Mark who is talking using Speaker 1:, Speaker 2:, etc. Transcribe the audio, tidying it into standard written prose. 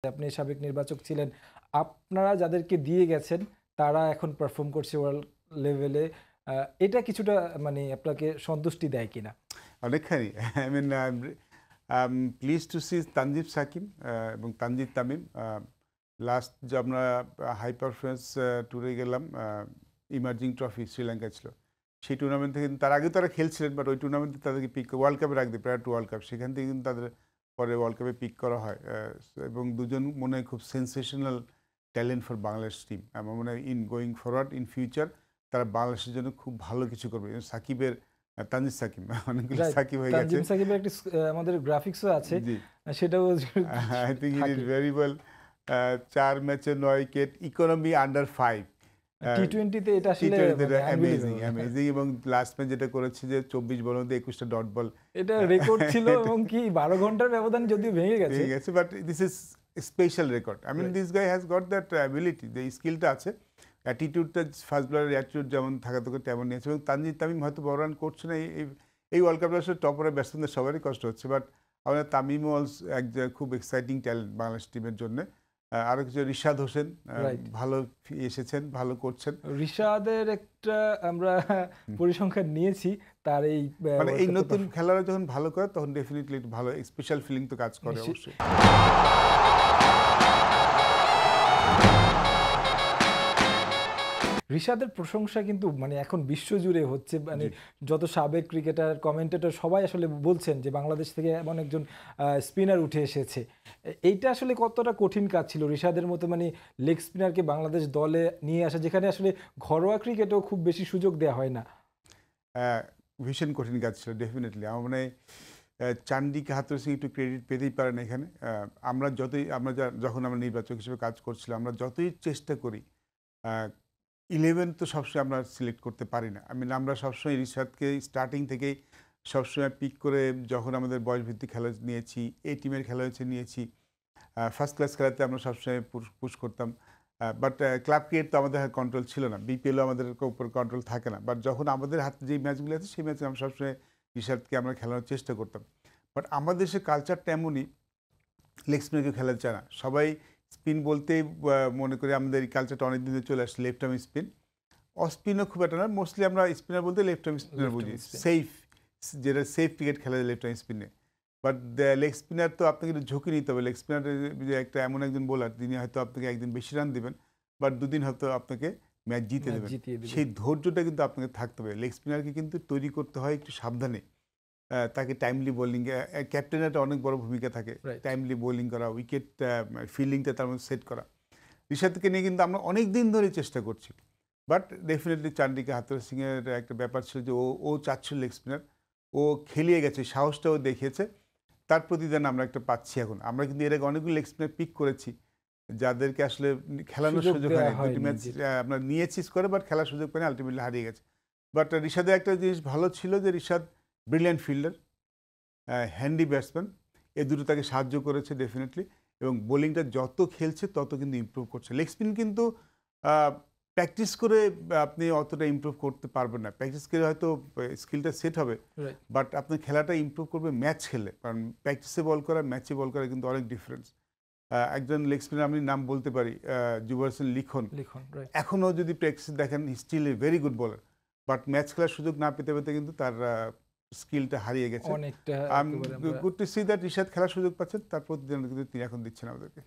Speaker 1: আপনি সাবেক নির্বাচক ছিলেন। আপনারা যাদেরকে দিয়ে গেছেন তারা এখন পারফর্ম করছে ওয়ার্ল্ড লেভেলে। আ এটা কিছুটা মানে আপনাকে সন্তুষ্টি দেয় কিনা?
Speaker 2: অনেকখানি। I mean I am pleased to see Tanjib Sakib এবং তানজিদ তামিম। লাস্ট যে আমরা হাই পারফরম্যান্স ট্যুরে গেলাম, ইমার্জিং ট্রফি শ্রীলঙ্কা ছিল। সেই টুর্নামেন্ট থেকে তার আগে তারা খেলছিলেন, বাট ওই টুর্নামেন্টে তাদেরকে পিক ওয়ার্ল্ড কাপের আগে প্রায়ার টু ওয়ার্ল্ড কাপ সেখান থেকে কিন্তু তাদের পরে ওয়ার্ল্ড কাপে পিক করা হয়। এবং দুজন মনে হয় খুব sensational talent for Bangladesh team. আমার মনে হয় in going forward in future তারা বাংলাদেশের জন্য খুব ভালো কিছু করবে। সাকিবের তানজিদ সাকিব অনেকগুলো
Speaker 1: রাইট।
Speaker 2: সাকিব হয়ে গেছে।
Speaker 1: তানজিম সাকিবের একটি আমাদের গ্রাফিক্সও আছে।
Speaker 2: জি,
Speaker 1: সেটাও
Speaker 2: আই থিংক হি ডিড
Speaker 1: থাকে।
Speaker 2: Very well. ৪ ম্যাচে ৯ উইকেট, ইকোনমি আন্ডার ৫।
Speaker 1: টি-20 তে এটা আসলে
Speaker 2: টি-টোয়েন্টিতে
Speaker 1: মানে
Speaker 2: অ্যামেজিং,
Speaker 1: আনবিলিভেবল।
Speaker 2: অ্যামেজিং এবং লাস্ট ম্যাচ যেটা করেছে যে ২৪ বলের মধ্যে ২১টা ডট বল।
Speaker 1: এটা রেকর্ড ছিল এবং কি ১২ ঘন্টার ব্যবধান যদিও ভেঙে গেছে।
Speaker 2: ঠিক আছে, but this is special record. I mean
Speaker 1: right.
Speaker 2: This guy has got that ability, যে স্কিলটা আছে। অ্যাটিটিউডটা ফার্স্ট বলারের অ্যাটিটিউড যেমন থাকা দরকার তেমন নিয়েছে এবং তানজিদ তামিম হয়তো বড় রান করছে না এই ওয়ার্ল্ড কাপে। আসলে টপ অর্ডার ব্যাটসম্যানদের সবারই কষ্ট হচ্ছে, বাট আমাদের তামিমও এক খুব এক্সাইটিং ট্যালেন্ট বাংলাদেশ টিমের জন্য। আরও কিছু রিশাদ হোসেন
Speaker 1: রাইট।
Speaker 2: ভালো এসেছেন, ভালো করছেন।
Speaker 1: রিশাদের একটা আমরা
Speaker 2: হুম।
Speaker 1: পরিসংখ্যান নিয়েছি তার এই
Speaker 2: মানে
Speaker 1: ওয়ার্ল্ড
Speaker 2: এই
Speaker 1: কাপে
Speaker 2: নতুন খেলোয়াড়রা যখন ভালো করে তখন ডেফিনেটলি একটু ভালো স্পেশাল ফিলিং তো কাজ করে
Speaker 1: নিশ্চিত।
Speaker 2: অবশ্যই।
Speaker 1: রিশাদের প্রশংসা কিন্তু মানে এখন বিশ্বজুড়ে হচ্ছে, মানে
Speaker 2: জি।
Speaker 1: যত সাবেক ক্রিকেটার, কমেন্টেটর সবাই আসলে বলছেন যে বাংলাদেশ থেকে এমন একজন স্পিনার উঠে এসেছে। এইটা আসলে কতটা কঠিন কাজ ছিল রিশাদের মতো মানে লেগ স্পিনারকে বাংলাদেশ দলে নিয়ে আসা, যেখানে আসলে ঘরোয়া ক্রিকেটেও খুব বেশি সুযোগ দেওয়া হয় না।
Speaker 2: আহ, ভীষণ কঠিন কাজ ছিল ডেফিনেটলি। আমার মনে হয় চান্ডিকা হাথুর সিং একটু ক্রেডিট পেতেই পারেন এখানে। যখন আমরা নির্বাচক হিসেবে কাজ করছিলাম, আমরা যতই চেষ্টা করি 11 তো সবসময় আমরা সিলেক্ট করতে পারি না। আমরা সবসময় রিশাদকে স্টার্টিং থেকেই সবসময় পিক করে, যখন আমাদের বয়সভিত্তিক খেলা নিয়েছি, এই টিমের খেলা হয়েছে নিয়েছি, ফার্স্ট ক্লাস খেলাতে আমরা সবসময় পুশ করতাম। বাট ক্লাব ক্রিকেট তো আমাদের কন্ট্রোল ছিল না, বিপিএলও আমাদের উপর কন্ট্রোল থাকে না। বাট যখন আমাদের হাতে যেই ম্যাচগুলো আছে সেই ম্যাচে আমরা সবসময় রিশাদকে আমরা খেলানোর চেষ্টা করতাম। বাট আমাদের দেশের কালচারটা এমনই, লেগ স্পিনার কেউ খেলাতে চায় না। সবাই স্পিন বলতেই মনে করি আমাদের এই কালচারটা অনেক দিন ধরে চলে আসছে, লেফট আর্ম স্পিন। অফ স্পিনও খুব একটা না, মোস্টলি আমরা স্পিনার বলতে লেফট আর্ম স্পিনার
Speaker 1: লেফট
Speaker 2: বুঝি।
Speaker 1: Arm spin.
Speaker 2: সেফ, যেটা সেফ ক্রিকেট খেলা যায় লেফট আর্ম স্পিনে। বাট লেগ স্পিনার তো আপনাকে একটু ঝুঁকি নিতে হবে। লেগ স্পিনার যে একটা এমন একজন বোলার, তিনি হয়তো আপনাকে একদিন বেশি রান দেবেন, বাট দুদিন হয়তো আপনাকে ম্যাচ জিতে
Speaker 1: ম্যাচ
Speaker 2: দেবেন।
Speaker 1: জিতিয়ে দিবে।
Speaker 2: সেই ধৈর্যটা কিন্তু আপনাকে থাকতে হবে। লেগ স্পিনারকে কিন্তু তৈরি করতে হয় একটু সাবধানে। তাকে টাইমলি বোলিং, ক্যাপ্টেনের একটা অনেক বড় ভূমিকা থাকে।
Speaker 1: রাইট।
Speaker 2: টাইমলি বোলিং করা, উইকেট ফিল্ডিংটা তার মধ্যে সেট করা। রিশাদকে নিয়ে কিন্তু আমরা অনেক দিন ধরে চেষ্টা করছি। বাট ডেফিনেটলি চান্ডিকা হাথুর সিংয়ের একটা ব্যাপার ছিল যে ও চাচ্ছিল লেগ স্পিনার, ও খেলিয়ে গেছে, সাহসটাও দেখিয়েছে। তার প্রতিদান আমরা একটা পাচ্ছি এখন। আমরা কিন্তু এর আগে অনেকগুলো লেগ স্পিনার পিক করেছি যাদেরকে আসলে খেলানোর
Speaker 1: সুযোগ
Speaker 2: সুযোগ
Speaker 1: দেওয়া
Speaker 2: হয়নি। দুটি
Speaker 1: হয়নি,
Speaker 2: ম্যাচ
Speaker 1: জি।
Speaker 2: আমরা নিয়েছি স্কোরে, বাট খেলার সুযোগ পাইনি, আলটিমেটলি হারিয়ে গেছে। বাট রিশাদের একটা জিনিস ভালো ছিল যে Rishad brilliant fielder, handy batsman. এ দুটো তাকে সাহায্য করেছে ডেফিনেটলি। এবং বোলিংটা যত খেলছে তত কিন্তু ইমপ্রুভ করছে। লেগ স্পিন কিন্তু প্র্যাকটিস করে আপনি অতটা ইমপ্রুভ করতে পারবেন না। প্র্যাকটিস করে হয়তো স্কিলটা সেট হবে,
Speaker 1: রাইট।
Speaker 2: বাট আপনার খেলাটা ইমপ্রুভ করবে ম্যাচ খেলে। কারণ প্র্যাকটিসে বল করা, ম্যাচে বল করা কিন্তু অনেক ডিফারেন্স। একজন লেগ স্পিনার আমি নাম বলতে পারি, যুবরাজ হোসেন লিখন।
Speaker 1: লিখন, রাইট।
Speaker 2: এখনও যদি প্র্যাকটিস দেখেন, still a very good bowler. But match খেলার সুযোগ না পেতে পেতে কিন্তু তার স্কিলটা হারিয়ে গেছে।
Speaker 1: অনেকটা
Speaker 2: আই এম
Speaker 1: একেবারে আমরা
Speaker 2: good to see that Rishad খেলার সুযোগ পাচ্ছেন, তার প্রতিদিন কিন্তু তিনি এখন দিচ্ছেন আমাদেরকে।